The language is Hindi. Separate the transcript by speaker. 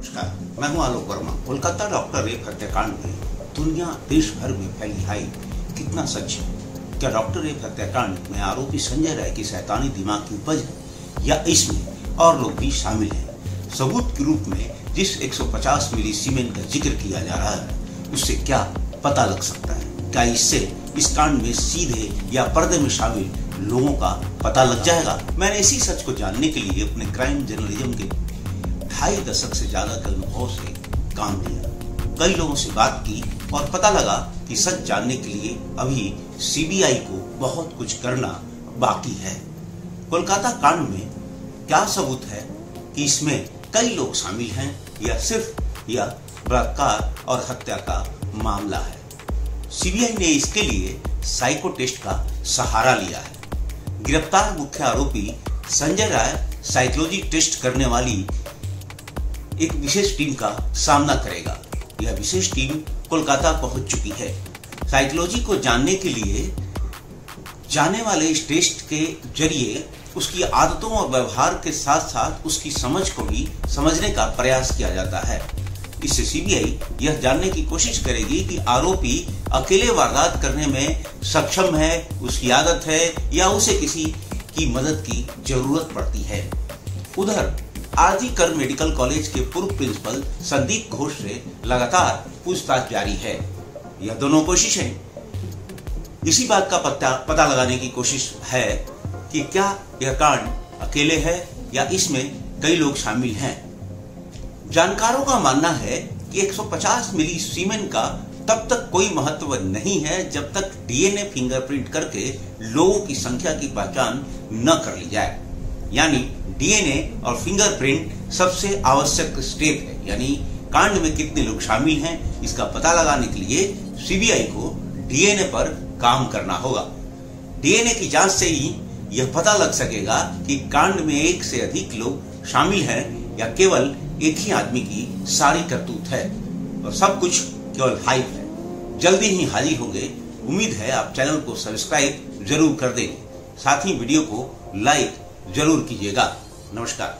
Speaker 1: नमस्कार, मैं हूं आलोक वर्मा। कोलकाता डॉक्टर रेप हत्याकांड में दुनिया देश भर में फैली हाई कितना सच है? क्या डॉक्टर रेप हत्याकांड में आरोपी संजय राय की शैतानी दिमाग की उपज है या इसमें और लोग भी शामिल हैं? सबूत के रूप में जिस 150 मिली सीमेंट का जिक्र किया जा रहा है उससे क्या पता लग सकता है? क्या इससे इस कांड में सीधे या पर्दे में शामिल लोगों का पता लग जाएगा? मैंने इसी सच को जानने के लिए अपने क्राइम जर्नलिज्म के 2.5 दशक से ज्यादा के अनुभव से काम लिया। कई लोगों से बात की और पता लगा कि सच जानने के लिए अभी सीबीआई को बहुत कुछ करना बाकी है। कोलकाता कांड में क्या सबूत है कि इसमें कई लोग शामिल हैं या सिर्फ यह बलात्कार और हत्या का मामला है? सीबीआई ने इसके लिए साइको टेस्ट का सहारा लिया है। गिरफ्तार मुख्य आरोपी संजय राय साइकोलॉजी टेस्ट करने वाली एक विशेष टीम का सामना करेगा। यह विशेष टीम कोलकाता पहुंच चुकी है। साइकोलॉजी को जानने के लिए जाने वाले इस टेस्ट के जरिए उसकी आदतों और व्यवहार के साथ साथ उसकी समझ को भी समझने का प्रयास किया जाता है। इससे सीबीआई यह जानने की कोशिश करेगी कि आरोपी अकेले वारदात करने में सक्षम है, उसकी आदत है या उसे किसी की मदद की जरूरत पड़ती है। उधर आरजी कर मेडिकल कॉलेज के पूर्व प्रिंसिपल संदीप घोष से लगातार पूछताछ जारी है। यह दोनों कोशिशें इसी बात का पता लगाने की कोशिश है कि क्या यह कांड अकेले है या इसमें कई लोग शामिल हैं। जानकारों का मानना है कि 150 मिली सीमेंट का तब तक कोई महत्व नहीं है जब तक डीएनए फिंगरप्रिंट करके लोगों की संख्या की पहचान न कर ली जाए। यानी डीएनए और फिंगरप्रिंट सबसे आवश्यक स्टेप है। यानी कांड में कितने लोग शामिल हैं इसका पता लगाने के लिए सीबीआई को डीएनए पर काम करना होगा। डीएनए की जांच से ही यह पता लग सकेगा कि कांड में एक से अधिक लोग शामिल हैं या केवल एक ही आदमी की सारी करतूत है और सब कुछ केवल हाइप है। जल्दी ही हाजिर होंगे। उम्मीद है आप चैनल को सब्सक्राइब जरूर कर देंगे। साथ ही वीडियो को लाइक जरूर कीजिएगा। नमस्कार।